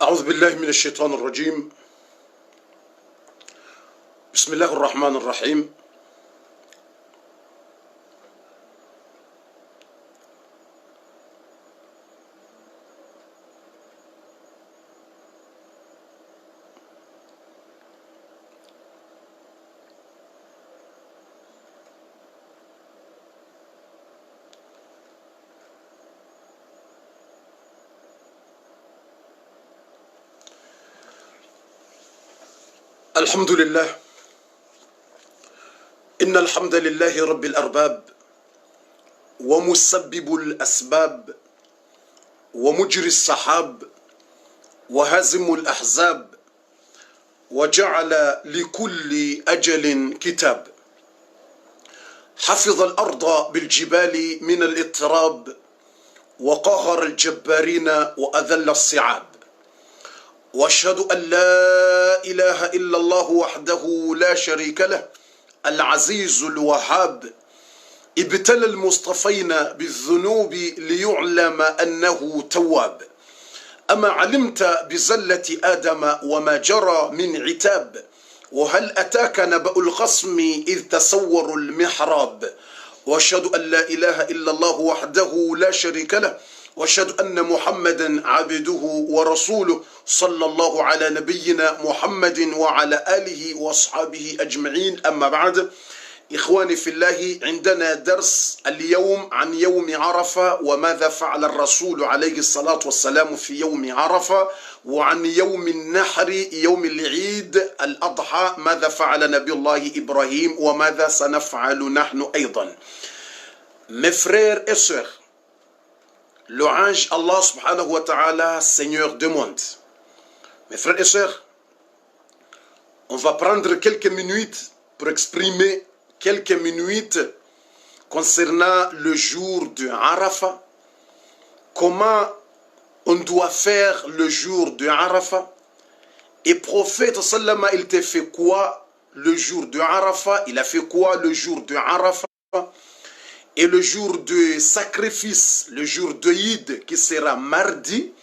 أعوذ بالله من الشيطان الرجيم. بسم الله الرحمن الرحيم. الحمد لله. إن الحمد لله رب الأرباب ومسبب الأسباب ومجري السحاب وهازم الأحزاب وجعل لكل أجل كتاب، حفظ الأرض بالجبال من الاضطراب وقهر الجبارين وأذل الصعاب، واشهد أن لا إله إلا الله وحده لا شريك له العزيز الوهاب، ابتلى المصطفين بالذنوب ليعلم أنه تواب. أما علمت بزلة آدم وما جرى من عتاب، وهل أتاك نبأ الخصم إذ تسوروا المحراب. واشهد أن لا إله إلا الله وحده لا شريك له، واشهد أن محمدا عبده ورسوله، صلى الله على نبينا محمد وعلى آله وأصحابه أجمعين. أما بعد، إخواني في الله، عندنا درس اليوم عن يوم عرفة وماذا فعل الرسول عليه الصلاة والسلام في يوم عرفة، وعن يوم النحر يوم العيد الأضحى ماذا فعل نبي الله إبراهيم وماذا سنفعل نحن أيضا. Mes frères et sœurs, louange Allah subhanahu wa ta'ala, Seigneur du monde. Mes frères et sœurs, on va prendre quelques minutes pour exprimer quelques minutes concernant le jour de Arafat, comment on doit faire le jour de Arafat. Et prophète sallama, il t'a fait quoi le jour de Arafat? Il a fait quoi le jour de Arafat? Et le jour de sacrifice, le jour de Eid qui sera mardi,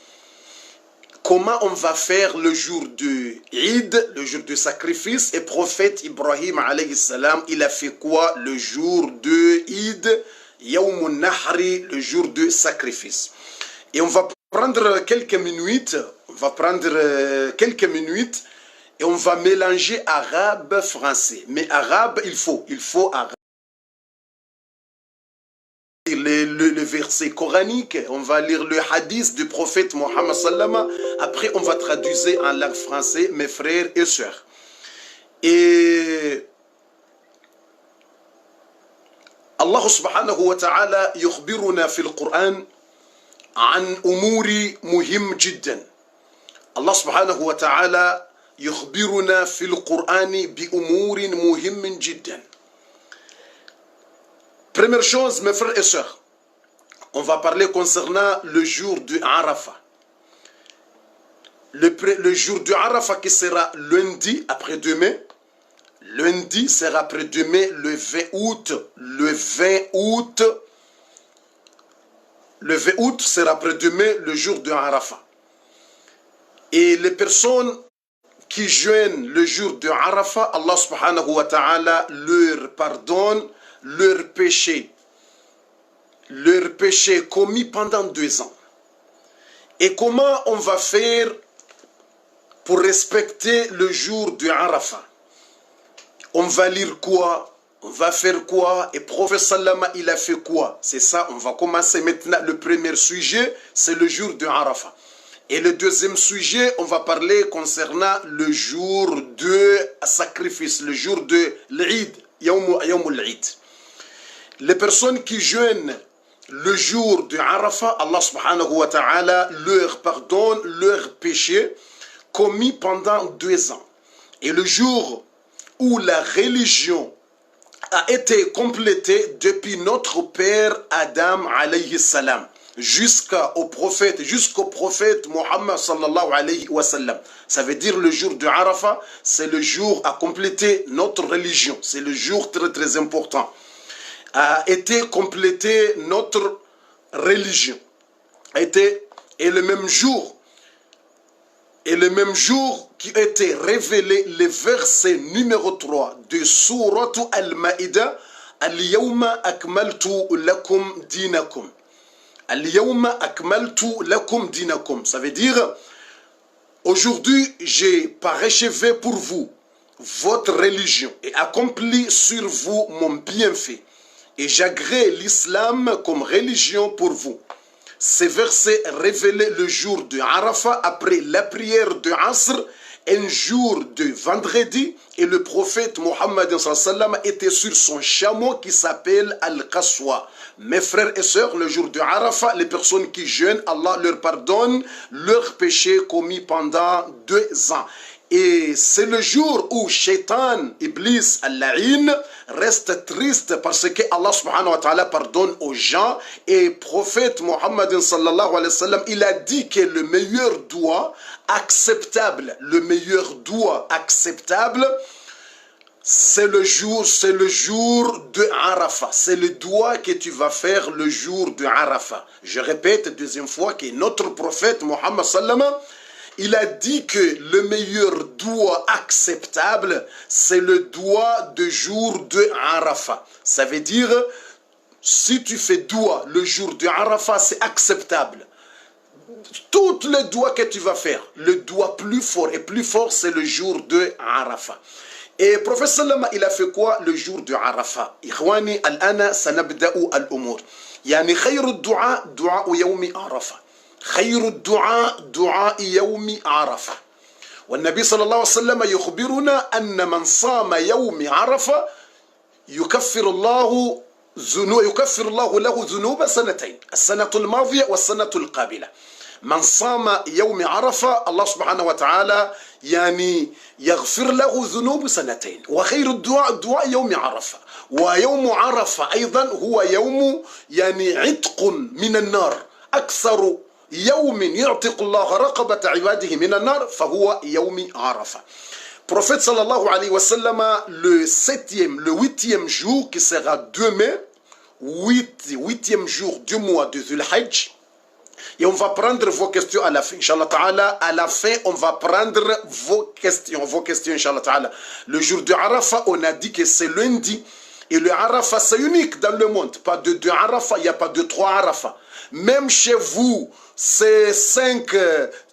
comment on va faire le jour de Eid, le jour de sacrifice? Et prophète Ibrahim alayhi salam, il a fait quoi le jour de Eid, Yawm Nahri, le jour de sacrifice? Et on va prendre quelques minutes, et on va mélanger arabe, français. Mais arabe, il faut arabe. Le verset coranique, on va lire le hadith du prophète Mohammed sallama, après on va traduire en langue française, mes frères et sœurs. Et Allah subhanahu wa ta'ala يخبرنا في القرآن عن أمور مهم جدا. Allah subhanahu wa ta'ala يخبرنا في القرآن بأمور مهم جدا. Première chose, mes frères et sœurs, on va parler concernant le jour de Arafat. Le jour de Arafat qui sera lundi après-demain. Lundi sera après-demain, le 20 août. Le 20 août sera après-demain, le jour de Arafat. Et les personnes qui jeûnent le jour de Arafat, Allah subhanahu wa ta'ala leur pardonne leurs péchés commis pendant 2 ans. Et comment on va faire pour respecter le jour de Arafat? On va lire quoi? On va faire quoi? Et prophète sallama, il a fait quoi? C'est ça, on va commencer maintenant. Le premier sujet, c'est le jour de Arafat. Et le deuxième sujet, on va parler concernant le jour de sacrifice, le jour de l'Eid, Yawm al-Eid. Les personnes qui jeûnent le jour de Arafat, Allah subhanahu wa ta'ala leur pardonne leurs péchés commis pendant 2 ans. Et le jour où la religion a été complétée depuis notre père Adam alayhi salam jusqu'au prophète Muhammad sallallahu alayhi wa sallam. Ça veut dire le jour de Arafat, c'est le jour à compléter notre religion. C'est le jour très très important. A été complété notre religion. Et le même jour Et le même jour qui était révélé le verset numéro 3 de Sourate Al-Ma'idah, Al-Yawma akmaltu lakum dinakum. Al-Yawma akmaltu lakum dinakum. Ça veut dire, aujourd'hui, j'ai parachevé pour vous votre religion et accompli sur vous mon bienfait. Et j'agrée l'islam comme religion pour vous. Ces versets révélés le jour de Arafat après la prière de Asr, un jour de vendredi, et le prophète Mohammed était sur son chameau qui s'appelle Al-Qaswa. Mes frères et sœurs, le jour de Arafat, les personnes qui jeûnent, Allah leur pardonne leurs péchés commis pendant 2 ans. Et c'est le jour où Shaitan, Iblis, Al-La'in, reste triste parce que Allah subhanahu wa ta'ala pardonne aux gens. Et prophète Mohammed sallallahu alayhi wa sallam, il a dit que le meilleur doigt acceptable, c'est le jour de Arafat. C'est le doigt que tu vas faire le jour de Arafat. Je répète deuxième fois que notre prophète Mohammed sallallahu alayhi wa sallam, il a dit que le meilleur doigt acceptable, c'est le doigt de jour de Arafat. Ça veut dire, si tu fais doigt le jour de Arafat, c'est acceptable. Tous les doigts que tu vas faire, le doigt plus fort, c'est le jour de Arafat. Et prophète Salama, il a fait quoi le jour de Arafat? Ikhwani, al-ana sanabda'u al-umur. Yani khayru du'a, du'a yawmi Arafat. خير الدعاء دعاء يوم عرفة والنبي صلى الله عليه وسلم يخبرنا أن من صام يوم عرفة يكفر الله له ذنوب سنتين السنة الماضية والسنة القابلة من صام يوم عرفة الله سبحانه وتعالى يعني يغفر له ذنوب سنتين وخير الدعاء دعاء يوم عرفة ويوم عرفة أيضا هو يوم يعني عتق من النار أكثر يوم يعتق الله رقبة عباده من النار فهو يوم عرفة. Prophète sallallahu alayhi wa sallam, le 8e jour qui sera demain, 8e jour du mois de Dhul Hajj, et on va prendre vos questions à la fin, Inch'Allah Ta'ala. À la fin, on va prendre vos questions, Inch'Allah Ta'ala. Le jour de Arafat, on a dit que c'est lundi, et le Arafat, c'est unique dans le monde. Pas de 2 Arafat, il n'y a pas de 3 Arafat. Même chez vous, c'est 5,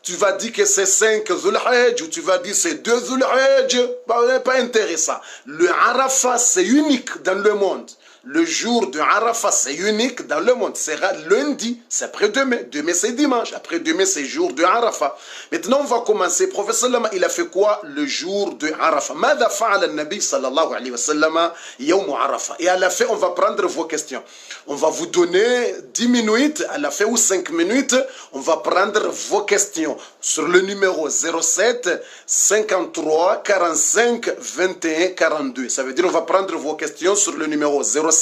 tu vas dire que c'est 5 Dhul Hajj, ou tu vas dire c'est 2 Dhul Hajj, pas intéressant. Le Arafat, c'est unique dans le monde. Le jour de Arafat, c'est unique dans le monde. C'est lundi, c'est après-demain. Demain, c'est dimanche. Après-demain, c'est jour de Arafat. Maintenant, on va commencer. Professeur Lama, il a fait quoi le jour de Arafat? Mada fa'ala al-Nabi sallallahu alayhi wa sallam yawm Arafat. Et à la fin, on va prendre vos questions. On va vous donner 10 minutes, à la fin ou 5 minutes, on va prendre vos questions sur le numéro 07 53 45 21 42. Ça veut dire on va prendre vos questions sur le numéro 07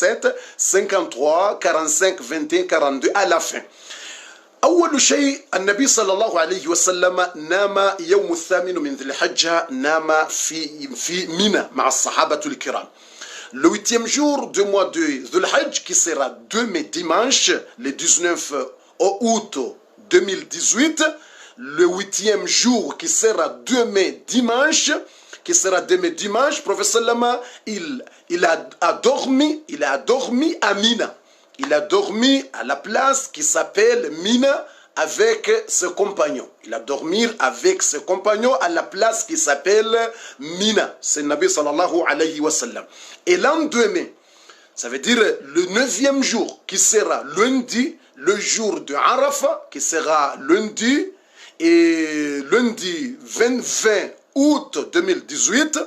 53 45 21 42 à la fin. أول شيء النبي صلى الله عليه وسلم نام يوم الثامن من ذي الحجة نام في منى مع الصحابة الكرام. Le 8e jour du mois de Dhul Hajj, qui sera demain dimanche, le 19 août 2018, le 8e jour qui sera demain dimanche, professeur Lama, il a dormi à Mina. Il a dormi à la place qui s'appelle Mina avec ses compagnons. Il a dormi avec ses compagnons à la place qui s'appelle Mina. C'est le Nabi sallallahu alayhi wa sallam. Et lendemain, ça veut dire le 9e jour qui sera lundi, le jour de Arafat qui sera lundi, et lundi 20 août 2018.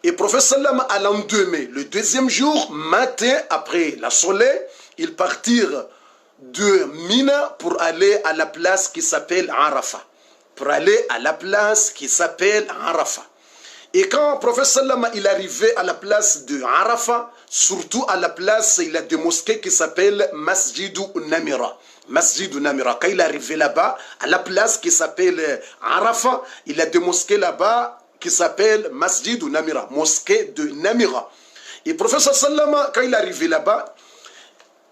Et professeur Lama, à lendemain, le 2e jour, matin, après la soleil, ils partirent de Mina pour aller à la place qui s'appelle Arafat. Et quand le prophète Lama il arrivait à la place de Arafat, surtout à la place, il y a des mosquées qui s'appellent Masjidou Namira. Quand il est arrivé là-bas, à la place qui s'appelle Arafat, il y a des mosquées là-bas qui s'appellent Masjidou Namira, mosquée de Namira. Et le prophète Lama, quand il est arrivé là-bas,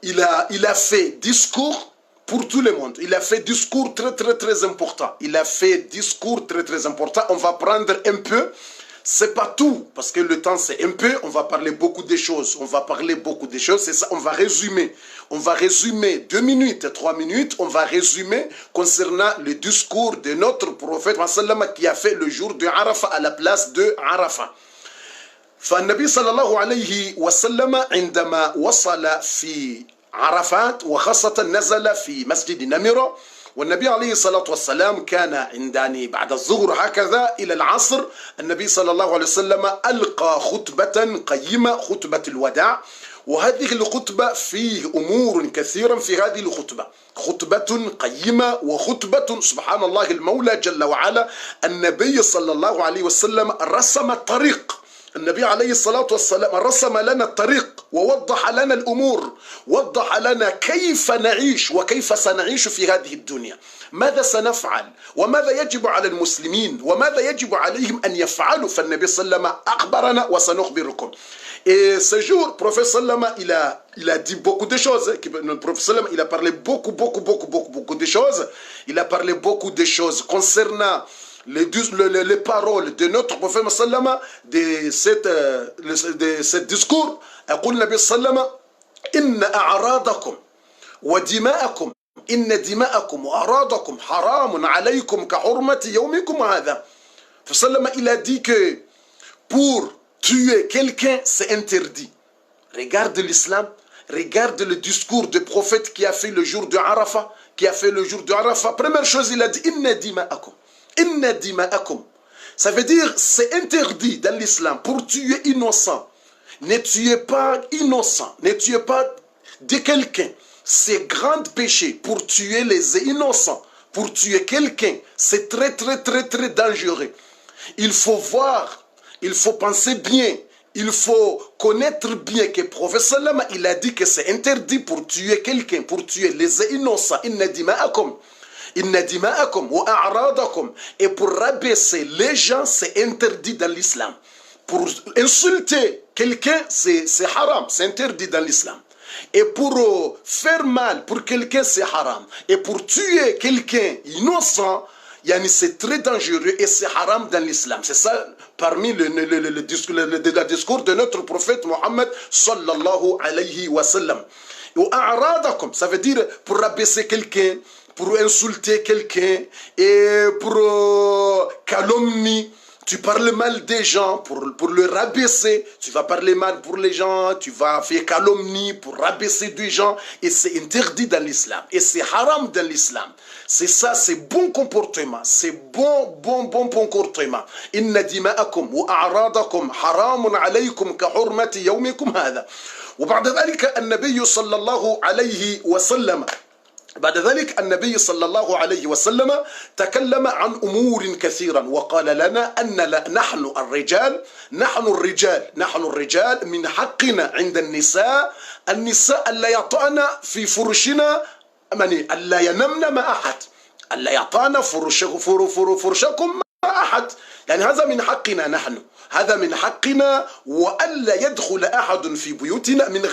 il a fait discours pour tout le monde. Il a fait discours très important. Il a fait discours très important. On va prendre un peu. C'est pas tout, parce que le temps c'est un peu, on va parler beaucoup de choses, c'est ça, on va résumer 2 minutes, 3 minutes, on va résumer concernant le discours de notre prophète qui a fait le jour de Arafat à la place de Arafat. فالنبي صلى الله عليه وسلم عندما وصل في عرفات وخاصة نزل في مسجد نمرة والنبي عليه الصلاة والسلام كان عندنا بعد الظهر هكذا إلى العصر النبي صلى الله عليه وسلم ألقى خطبة قيمة خطبة الوداع وهذه الخطبة فيه أمور كثيرة في هذه الخطبة خطبة قيمة وخطبة سبحان الله المولى جل وعلا النبي صلى الله عليه وسلم رسم الطريق النبي عليه الصلاة والسلام رسم لنا الطريق ووضح لنا الأمور وضح لنا كيف نعيش وكيف سنعيش في هذه الدنيا ماذا سنفعل وماذا يجب على المسلمين وماذا يجب عليهم أن يفعلوا فالنبي صلى الله عليه وسلم أخبرنا وسنخبركم. Et ce jour, le prophète sallam, il a dit beaucoup de choses. Le prophète sallam, il a parlé beaucoup de choses. Il a parlé beaucoup de choses concernant les paroles de notre prophète sallam de ce discours. يقول النبي صلى الله عليه وسلم إن أعراضكم ودماءكم إن دماءكم وأعراضكم حرام عليكم كحرمة يومكم هذا. فسلم il a dit que pour tuer quelqu'un c'est interdit. Regarde l'islam, regarde le discours du prophète qui a fait le jour de Arafat, Première chose il a dit inna dima'akum. Inna dima'akum. Ça veut dire c'est interdit dans l'islam pour tuer innocent. Ne tuez pas innocent, ne tuez pas de quelqu'un. C'est grand péché pour tuer les innocents, pour tuer quelqu'un. C'est très dangereux. Il faut voir, il faut penser bien, il faut connaître bien que le prophète sallam, il a dit que c'est interdit pour tuer quelqu'un, pour tuer les innocents. Inna dima'akum. Inna dima'akum wa a'radakum. Et pour rabaisser les gens, c'est interdit dans l'islam. Pour insulter quelqu'un, c'est haram, c'est interdit dans l'islam. Et pour faire mal pour quelqu'un, c'est haram. Et pour tuer quelqu'un innocent, c'est très dangereux et c'est haram dans l'islam. C'est ça parmi le discours de notre prophète Mohammed sallallahu alayhi wa sallam. Ça veut dire pour rabaisser quelqu'un, pour insulter quelqu'un et pour calomnie. Tu parles mal des gens pour le rabaisser. Tu vas parler mal pour les gens. Tu vas faire calomnie pour rabaisser des gens. Et c'est interdit dans l'islam. Et c'est haram dans l'islam. C'est ça, c'est bon comportement. C'est bon comportement. Inna dima'akum wa a'radakum haramun alaykum ka hurmati yawmikum hadha. وبعد ذلك النبي صلى الله عليه وسلم بعد ذلك النبي صلى الله عليه وسلم تكلم عن أمور كثيرا وقال لنا أن نحن الرجال من حقنا عند النساء ألا يطعن في فرشنا ألا ينمن مع أحد ألا يطعن فرشكم مع أحد هذا من حقنا نحن هذا من حقنا وألا يدخل أحد في بيوتنا من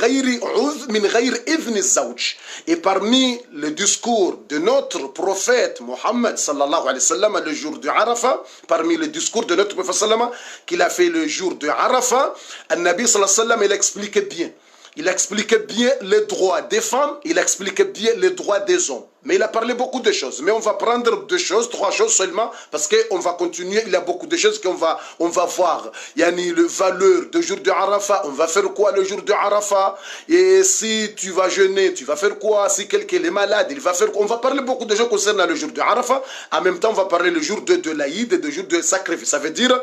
غير إذن الزوج. Et parmi le discours de notre prophète Mohammed sallallahu alayhi wa sallam le jour de Arafat, parmi le discours de notre prophète sallallahu qu'il a fait le jour de Arafat, Nabi sallallahu alayhi wa sallam il expliquait bien. Il expliquait bien les droits des femmes, il expliquait bien les droits des hommes. Mais il a parlé beaucoup de choses. Mais on va prendre 3 choses seulement, parce qu'on va continuer. Il y a beaucoup de choses qu'on va voir. Il y a le valeur du jour de Arafat. On va faire quoi le jour de Arafat? Et si tu vas jeûner, tu vas faire quoi? Si quelqu'un est malade, il va faire quoi? On va parler beaucoup de choses concernant le jour de Arafat. En même temps, on va parler le jour de l'Aïd et le jour de sacrifice. Ça veut dire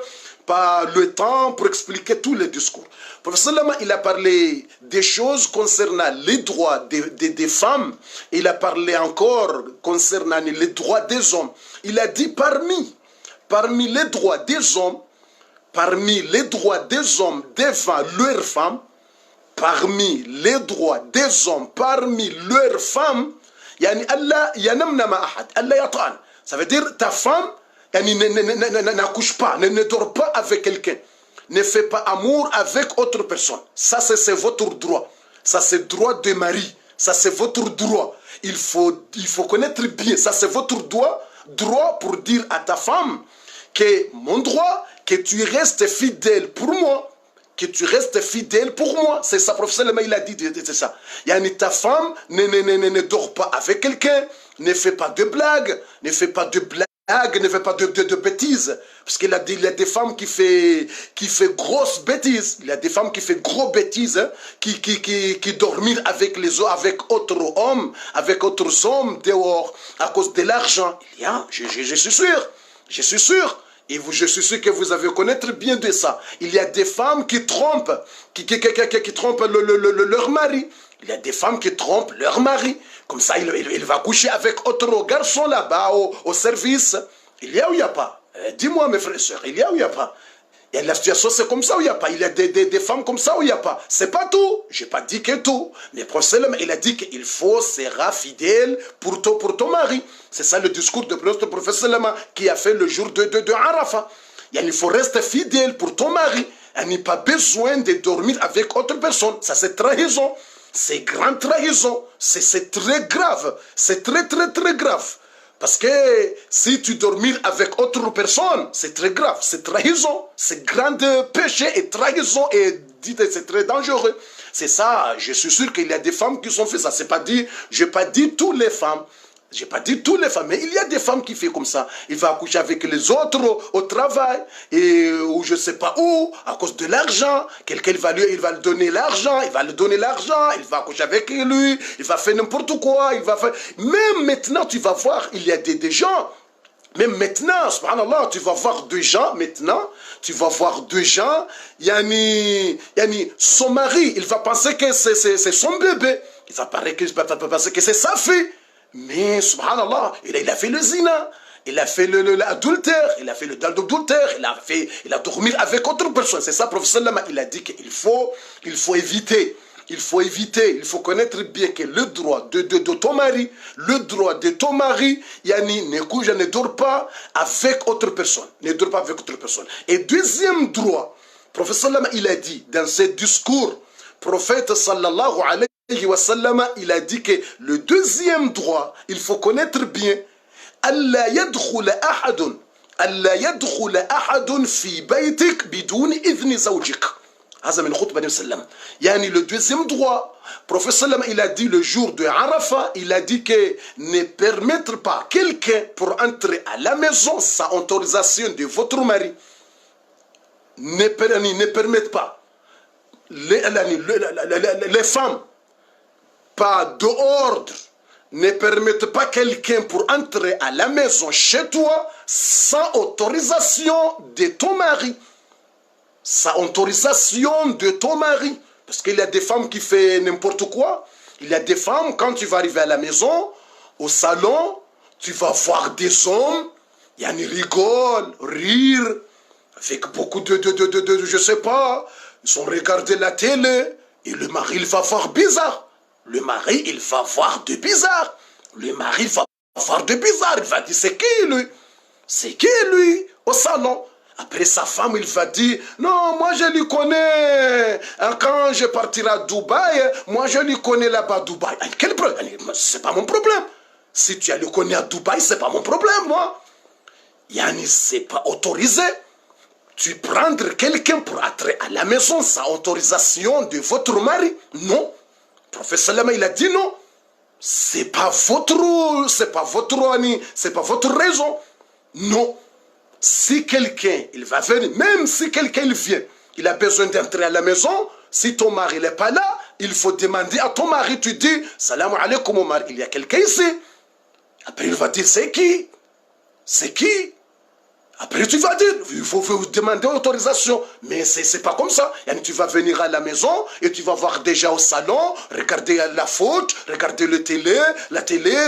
pas le temps pour expliquer tous les discours. Le prophète il a parlé des choses concernant les droits des femmes. Il a parlé encore concernant les droits des hommes. Il a dit parmi les droits des hommes, devant leurs femmes, parmi les droits des hommes, parmi leurs femmes, Allah yanamna ma ahad, Allah yata'an. Ça veut dire ta femme n'accouche pas, ne dort pas avec quelqu'un, ne fait pas amour avec autre personne. Ça c'est votre droit, ça c'est le droit de mari, ça c'est votre droit. il faut connaître bien, ça c'est votre droit pour dire à ta femme que mon droit, que tu restes fidèle pour moi. Que tu restes fidèle pour moi. C'est ça, professeur Lema, il a dit, c'est ça. Yani ta femme ne dort pas avec quelqu'un, ne fait pas de blagues, ne fait pas de bêtises. Parce qu'il a dit, il y a des femmes qui fait grosses bêtises. Il y a des femmes qui fait gros bêtises, hein, qui dorment avec autres hommes, avec autres hommes dehors, à cause de l'argent. Il y a, je suis sûr. Et je suis sûr que vous avez connaître bien de ça. Il y a des femmes qui trompent, qui trompent leur mari. Il y a des femmes qui trompent leur mari. Comme ça, il va coucher avec autre garçon là-bas au service. Il y a ou il n'y a pas? Dis-moi mes frères et sœurs, il y a ou il n'y a pas? Il y a la situation, c'est comme ça ou il n'y a pas? Il y a des femmes comme ça ou il n'y a pas? C'est pas tout. Je n'ai pas dit que tout. Mais professeur, il a dit qu'il faut sera fidèle pour ton mari. C'est ça le discours de notre professeur Lema qui a fait le jour de Arafat. Il faut rester fidèle pour ton mari. Il n'y a pas besoin de dormir avec autre personne. Ça, c'est trahison. C'est grande trahison. C'est très grave. C'est très grave. Parce que si tu dormir avec autre personne, c'est très grave, c'est trahison, c'est grand péché et trahison et c'est très dangereux. C'est ça, je suis sûr qu'il y a des femmes qui sont fait ça. C'est pas dit, je n'ai pas dit toutes les femmes. J'ai pas dit toutes les femmes, mais il y a des femmes qui font comme ça. Il va accoucher avec les autres au travail, ou je sais pas où, à cause de l'argent. Quelqu'un va lui donner l'argent, il va accoucher avec lui, il va faire n'importe quoi, Même maintenant, tu vas voir, il y a des gens, même maintenant, subhanallah, tu vas voir deux gens, yani, son mari, il va penser que c'est son bébé, il va penser que c'est sa fille. Mais, subhanallah, il a fait le zina, il a fait l'adultère, il a dormi avec autre personne. C'est ça, professeur Lama, il a dit qu'il faut éviter, il faut connaître bien que le droit de ton mari, yani, ne dort pas avec autre personne, Et deuxième droit, professeur Lama, il a dit dans ses discours, prophète sallallahu alayhi wa sallam, il a dit que le deuxième droit, il faut connaître bien, Allah yadkhul ahadun fi baytik bidun idhni zawjik. هذا من خطبة النبي صلى الله عليه وسلم. يعني le deuxième droit, prophète sallam, il a dit le jour de Arafat, il a dit que ne permettre pas quelqu'un pour entrer à la maison sans autorisation de votre mari. Ne permettre pas les femmes, pas d'ordre, ne permettent pas quelqu'un pour entrer à la maison chez toi sans autorisation de ton mari. Parce qu'il y a des femmes qui font n'importe quoi. Il y a des femmes, quand tu vas arriver à la maison, au salon, tu vas voir des hommes, ils rigolent, rire, avec beaucoup je sais pas, ils sont regardés la télé, et le mari, il va voir bizarre. Il va voir de bizarre. Il va dire, c'est qui lui au salon. Après sa femme, il va dire, non, moi je lui connais, quand je partirai à Dubaï, moi je lui connais là-bas à Dubaï. Quel problème? C'est pas mon problème. Si tu le connais à Dubaï, c'est pas mon problème, moi. Yani, c'est pas autorisé. Tu prendre quelqu'un pour entrer à la maison sans autorisation de votre mari? Non. Le professeur Lama, il a dit non. C'est pas votre raison. Non. Si quelqu'un, il va venir, même si quelqu'un il vient, il a besoin d'entrer à la maison, si ton mari n'est pas là, il faut demander à ton mari, tu dis, salam alaikum mon mari, il y a quelqu'un ici. Après il va dire, c'est qui? Après tu vas dire, il faut demander autorisation. Mais c'est pas comme ça. Et tu vas venir à la maison et tu vas voir déjà au salon, regarder la foot, regarder la télé,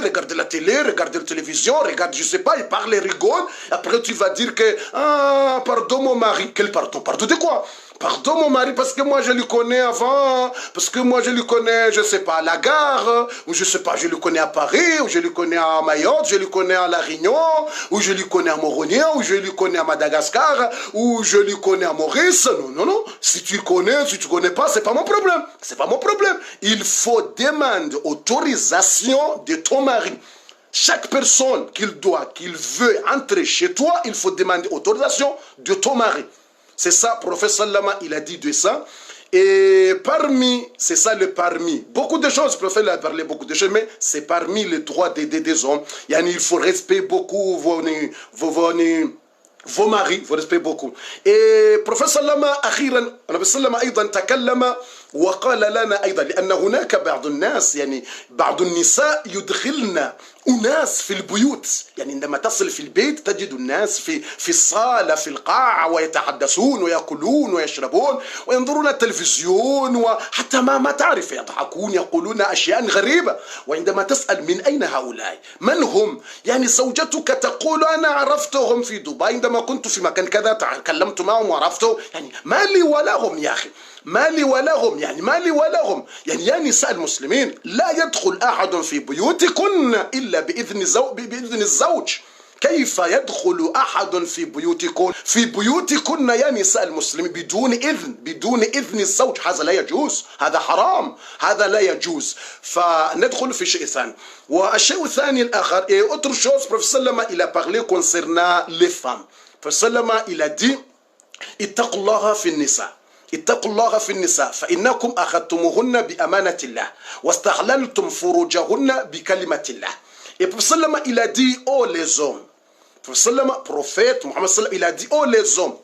regarder la télévision, regarder, je sais pas, il parle, il rigole. Après tu vas dire que, ah, pardon mon mari. Quel pardon? Pardon de quoi? pardon mon mari, parce que moi je le connais avant, parce que moi je le connais, je sais pas, à la gare, ou je sais pas, je le connais à Paris, ou je le connais à Mayotte, je le connais à La Réunion, ou je le connais à Moronier, ou je le connais à Madagascar, ou je le connais à Maurice. Non, non, non. Si tu connais, si tu connais pas, c'est pas mon problème. C'est pas mon problème. Il faut demander autorisation de ton mari. Chaque personne qu'il veut entrer chez toi, il faut demander autorisation de ton mari. C'est ça, prophète Sallama, il a dit de ça. Et parmi, c'est ça le parmi. Beaucoup de choses, le prophète a parlé beaucoup de choses, mais c'est parmi les droits des hommes. Il faut respecter beaucoup vos maris, vous respectez beaucoup. Et prophète Sallama, أخيرا النبي صلى الله عليه وسلم أيضا تكلم وقال لنا أيضا لأن هناك بعض الناس يعني بعض النساء يدخلن أناس في البيوت، يعني عندما تصل في البيت تجد الناس في الصالة في القاعة ويتحدثون ويأكلون ويشربون وينظرون التلفزيون، وحتى ما تعرف يضحكون يقولون أشياء غريبة. وعندما تسأل من أين هؤلاء؟ من هم؟ يعني زوجتك تقول أنا عرفتهم في دبي عندما كنت في مكان كذا تكلمت معهم وعرفتهم، يعني ما لي ولهم يا أخي، ما لي ولهم، يعني ما لي ولهم. يعني يا نساء المسلمين لا يدخل أحد في بيوتكن إلا بإذن الزوج. كيف يدخل أحد في بيوتكن يا نساء المسلمين بدون إذن الزوج؟ هذا لا يجوز، هذا حرام، هذا لا يجوز. فندخل في شيء ثاني. والشيء الثاني الآخر autre chose, Prophète Sallama il a parlé concernant les femmes. Prophète Sallama il a dit اتقوا الله في النساء، اتقوا الله في النساء فإنكم أخذتموهن بأمانة الله واستحللتم فروجهن بكلمة الله. Et Prophète Sallama il a dit oh les hommes, Prophète Mohammed Sallam il a dit oh les hommes,